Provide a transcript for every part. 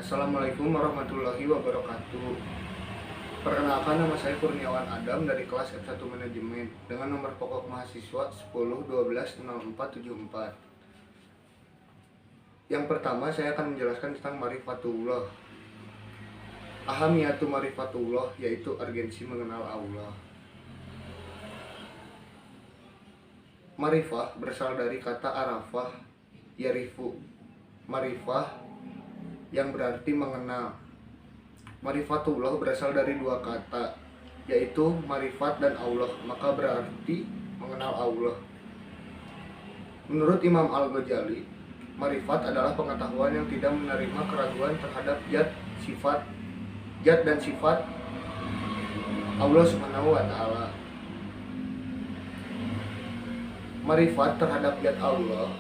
Assalamualaikum warahmatullahi wabarakatuh. Perkenalkan, nama saya Kurniawan Adam dari kelas F1 Manajemen dengan nomor pokok mahasiswa 10120474. Yang pertama, saya akan menjelaskan tentang Marifatullah. Ahamiyatu Marifatullah, yaitu urgensi mengenal Allah. Marifah berasal dari kata arafah, yarifu. Marifah yang berarti mengenal. Marifatullah berasal dari dua kata, yaitu marifat dan Allah, maka berarti mengenal Allah. Menurut Imam Al-Ghazali, marifat adalah pengetahuan yang tidak menerima keraguan terhadap zat dan sifat Allah Subhanahu wa Ta'ala. Marifat terhadap zat Allah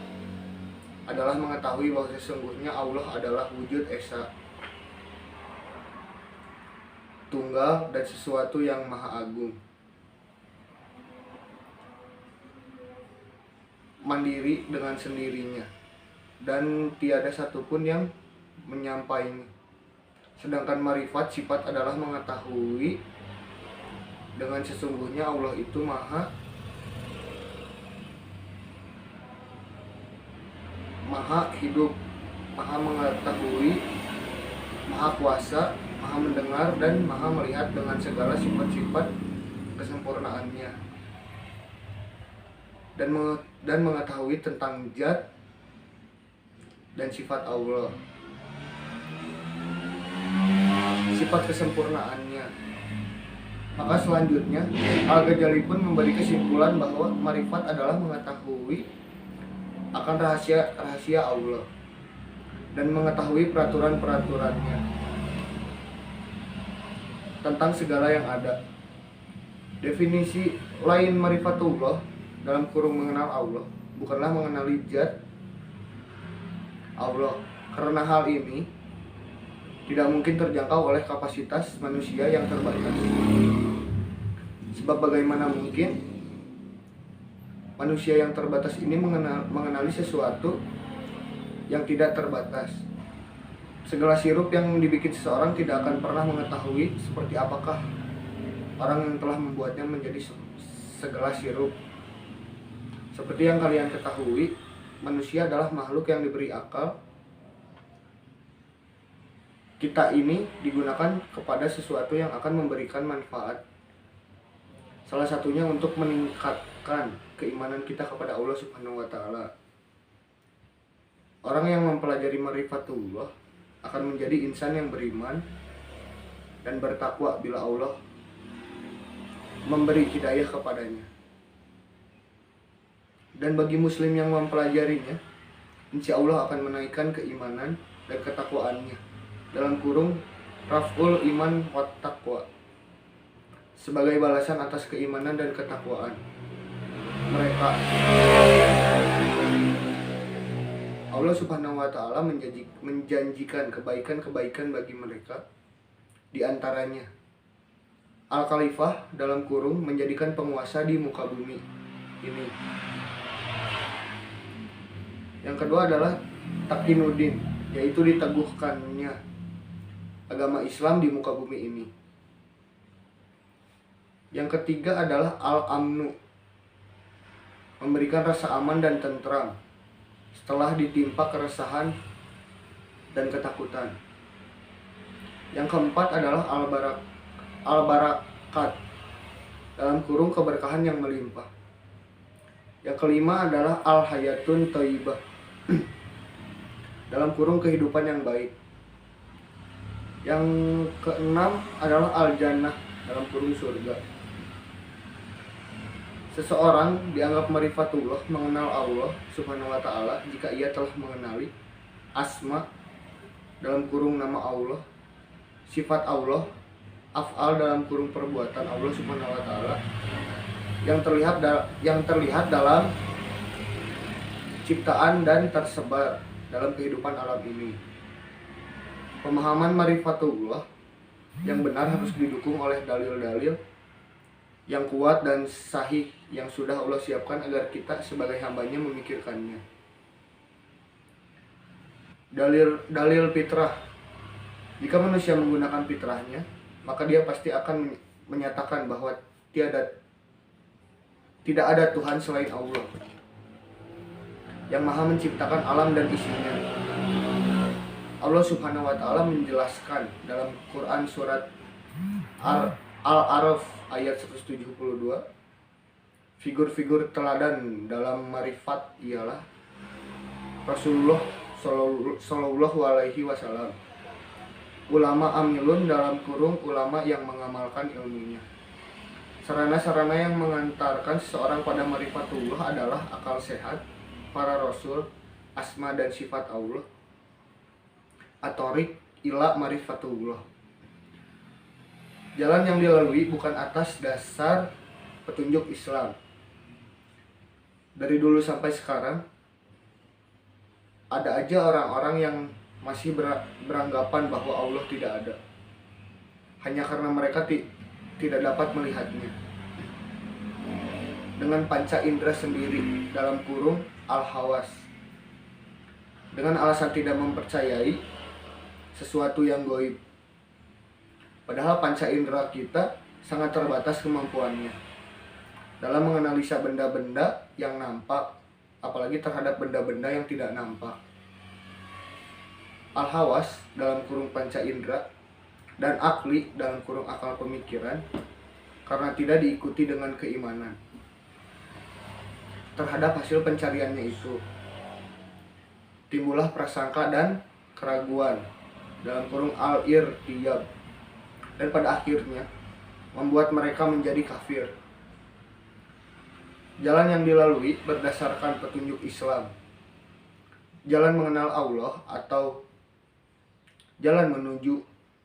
adalah mengetahui bahwa sesungguhnya Allah adalah wujud esa, tunggal dan sesuatu yang maha agung, mandiri dengan sendirinya, dan tiada satupun yang menyampainya. Sedangkan marifat sifat adalah mengetahui dengan sesungguhnya Allah itu maha hidup, maha mengetahui, maha kuasa, maha mendengar, dan maha melihat dengan segala sifat-sifat kesempurnaannya, dan mengetahui tentang zat dan sifat Allah, sifat kesempurnaannya. Maka selanjutnya Al-Ghazali pun memberi kesimpulan bahwa marifat adalah mengetahui akan rahasia Allah dan mengetahui peraturan-peraturannya tentang segala yang ada. Definisi lain marifatullah dalam kurung mengenal Allah bukanlah mengenali zat Allah, karena hal ini tidak mungkin terjangkau oleh kapasitas manusia yang terbatas. Sebab bagaimana mungkin manusia yang terbatas ini mengenali sesuatu yang tidak terbatas. Segala sirup yang dibikin seseorang tidak akan pernah mengetahui seperti apakah orang yang telah membuatnya menjadi segala sirup. Seperti yang kalian ketahui, manusia adalah makhluk yang diberi akal. Kita ini digunakan kepada sesuatu yang akan memberikan manfaat. Salah satunya untuk meningkatkan keimanan kita kepada Allah Subhanahu wa Ta'ala. Orang yang mempelajari marifatullah akan menjadi insan yang beriman dan bertakwa bila Allah memberi hidayah kepadanya. Dan bagi muslim yang mempelajarinya, insya Allah akan menaikkan keimanan dan ketakwaannya, dalam kurung raf'ul iman wat taqwa, sebagai balasan atas keimanan dan ketakwaan mereka. Allah Subhanahu wa Ta'ala menjanjikan kebaikan-kebaikan bagi mereka. Di antaranya Al-Khalifah dalam kurung menjadikan penguasa di muka bumi ini. Yang kedua adalah Takinuddin, yaitu diteguhkannya agama Islam di muka bumi ini. Yang ketiga adalah Al-Amnu, memberikan rasa aman dan tentram setelah ditimpa keresahan dan ketakutan. Yang keempat adalah Al-Barakat, dalam kurung keberkahan yang melimpah. Yang kelima adalah Al-Hayatun Thayyibah, dalam kurung kehidupan yang baik. Yang keenam adalah Al-Jannah, dalam kurung surga. Seseorang dianggap marifatullah, mengenal Allah Subhanahu wa Ta'ala, jika ia telah mengenali asma, dalam kurung nama Allah, sifat Allah, af'al, dalam kurung perbuatan Allah Subhanahu wa Ta'ala, yang terlihat dalam ciptaan dan tersebar dalam kehidupan alam ini. Pemahaman marifatullah yang benar harus didukung oleh dalil-dalil yang kuat dan sahih yang sudah Allah siapkan agar kita sebagai hambanya memikirkannya. Dalil fitrah Jika manusia menggunakan fitrahnya, maka dia pasti akan menyatakan bahwa tidak ada Tuhan selain Allah yang maha menciptakan alam dan isinya. Allah Subhanahu wa Ta'ala menjelaskan dalam Quran surat Al-A'raf ayat 172, figur-figur teladan dalam marifat ialah Rasulullah Shallallahu Alaihi Wasallam, ulama amilun dalam kurung ulama yang mengamalkan ilmunya. Sarana-sarana yang mengantarkan seseorang pada marifatullah adalah akal sehat, para rasul, asma dan sifat Allah, atorik ila marifatullah. Jalan yang dilalui bukan atas dasar petunjuk Islam. Dari dulu sampai sekarang ada aja orang-orang yang masih beranggapan bahwa Allah tidak ada, hanya karena mereka tidak dapat melihatnya dengan panca indera sendiri dalam kurung al-hawas, dengan alasan tidak mempercayai sesuatu yang gaib. Padahal panca indera kita sangat terbatas kemampuannya dalam menganalisa benda-benda yang nampak, apalagi terhadap benda-benda yang tidak nampak. Al-hawas dalam kurung panca indera dan akli dalam kurung akal pemikiran, karena tidak diikuti dengan keimanan terhadap hasil pencariannya itu, timbullah prasangka dan keraguan dalam kurung al-irtiyab, dan pada akhirnya membuat mereka menjadi kafir. Jalan yang dilalui berdasarkan petunjuk Islam, jalan mengenal Allah atau jalan menuju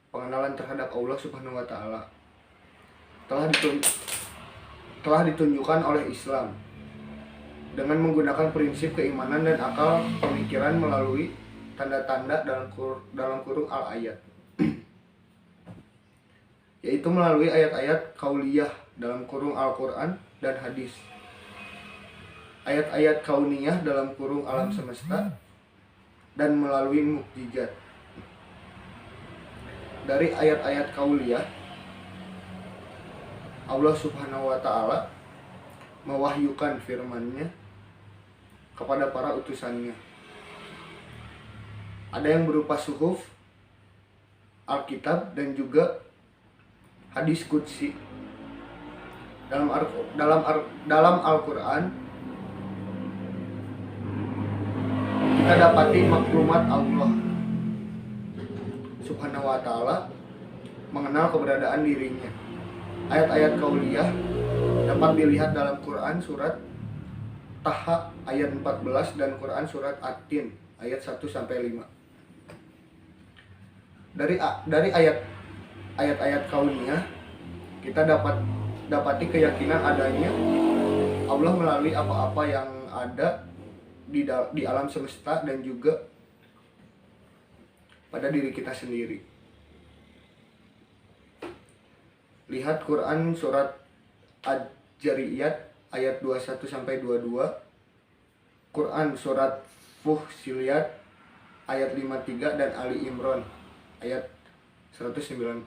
pengenalan terhadap Allah Subhanahu wa Ta'ala, telah ditunjukkan oleh Islam dengan menggunakan prinsip keimanan dan akal pemikiran melalui tanda-tanda dalam kurung al-ayat, yaitu melalui ayat-ayat kauliyah dalam kurung Al-Quran dan hadis, ayat-ayat kauniyah dalam kurung alam semesta, dan melalui mukjizat. Dari ayat-ayat kauliyah, Allah Subhanahu wa Ta'ala mewahyukan firman-Nya kepada para utusannya. Ada yang berupa suhuf, Alkitab, dan juga hadis qudsi. Dalam Al-Quran kita dapati maklumat Allah Subhanahu wa Ta'ala mengenal keberadaan dirinya. Ayat-ayat kauliyah dapat dilihat dalam Quran surat Taha ayat 14 dan Quran surat At-Tin ayat 1-5. Dari ayat-ayat kauniyah kita dapati keyakinan adanya Allah melalui apa-apa yang ada di alam semesta dan juga pada diri kita sendiri. Lihat Quran surat Ad-Jariyat ayat 21-22, Quran surat Fussilat ayat 53, dan Ali Imran ayat 190.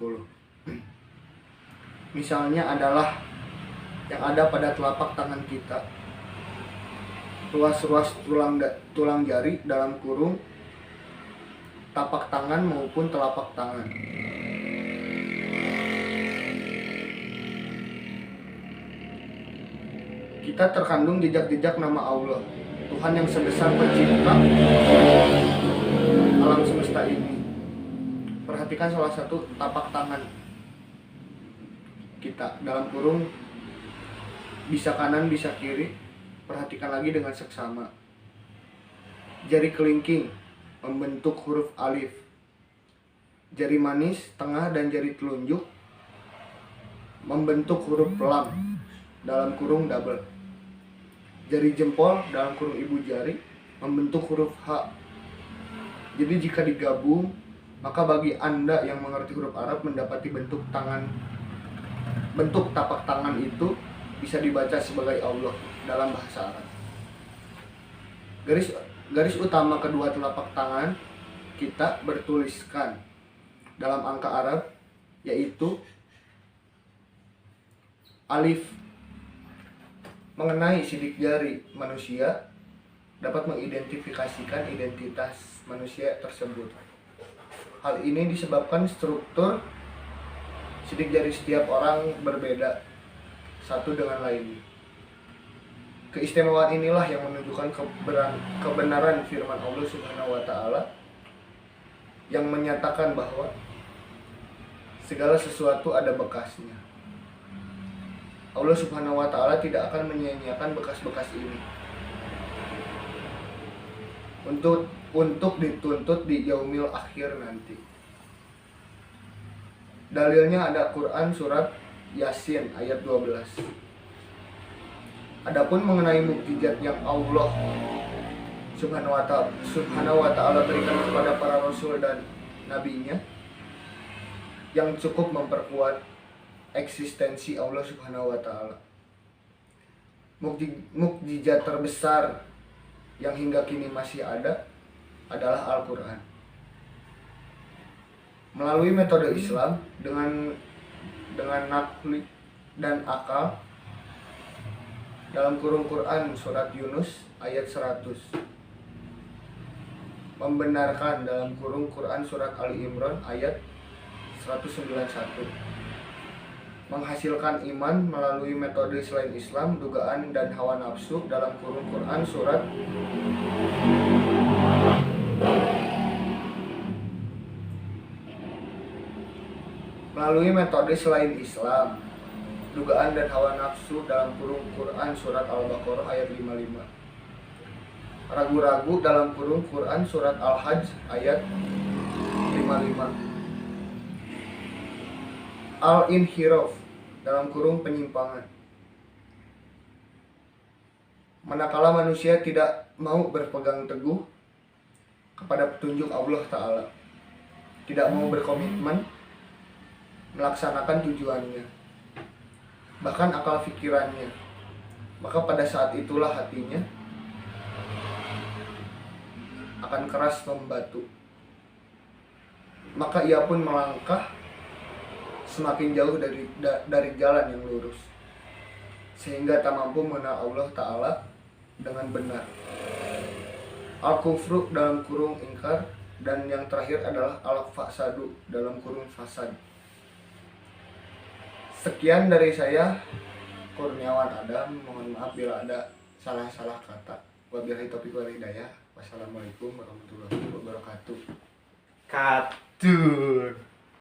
Misalnya adalah yang ada pada telapak tangan kita, ruas-ruas tulang jari dalam kurung tapak tangan maupun telapak tangan. Kita terkandung jejak-jejak nama Allah, Tuhan yang sebesar pencipta alam semesta ini. Perhatikan salah satu tapak tangan kita dalam kurung bisa kanan bisa kiri. Perhatikan lagi dengan seksama. Jari kelingking membentuk huruf alif, jari manis, tengah, dan jari telunjuk membentuk huruf lam dalam kurung double. Jari jempol dalam kurung ibu jari membentuk huruf H. Jadi jika digabung, maka bagi Anda yang mengerti huruf Arab mendapati bentuk tapak tangan itu bisa dibaca sebagai Allah dalam bahasa Arab. Garis utama kedua telapak tangan kita bertuliskan dalam angka Arab, yaitu alif. Mengenai sidik jari manusia dapat mengidentifikasikan identitas manusia tersebut. Hal ini disebabkan struktur sidik jari setiap orang berbeda satu dengan lainnya. Keistimewaan inilah yang menunjukkan kebenaran firman Allah Subhanahu wa taala yang menyatakan bahwa segala sesuatu ada bekasnya. Allah Subhanahu wa taala tidak akan menyia-nyiakan bekas-bekas ini untuk dituntut di yaumil akhir nanti. Dalilnya ada Quran surat Yasin ayat 12. Adapun mengenai mukjizat yang Allah Subhanahu wa taala berikan kepada para rasul dan nabinya yang cukup memperkuat eksistensi Allah Subhanahu wa taala. Mukjizat terbesar yang hingga kini masih ada adalah Al-Qur'an. Melalui metode Islam dengan nakli dan akal, dalam kurung Quran surat Yunus ayat 100, membenarkan dalam kurung Quran surat Ali Imran ayat 191, menghasilkan iman melalui metode selain Islam, dugaan dan hawa nafsu dalam kurung Quran surat melalui metode selain Islam, dugaan dan hawa nafsu dalam kurung Quran surat Al-Baqarah ayat 55, ragu-ragu dalam kurung Quran surat Al-Hajj ayat 55, al-inhiraf dalam kurung penyimpangan, manakala manusia tidak mau berpegang teguh kepada petunjuk Allah Ta'ala, tidak mau berkomitmen melaksanakan tujuannya, bahkan akal pikirannya, maka pada saat itulah hatinya akan keras membatu, maka ia pun melangkah semakin jauh dari jalan yang lurus, sehingga tak mampu mengenal Allah Ta'ala dengan benar. Al-kufru dalam kurung ingkar, dan yang terakhir adalah al-fasadu dalam kurung fasad. Sekian dari saya, Kurniawan Adam. Mohon maaf bila ada salah-salah kata. Wabillahi taufiq wal hidayah. Wassalamualaikum warahmatullahi wabarakatuh. Katur.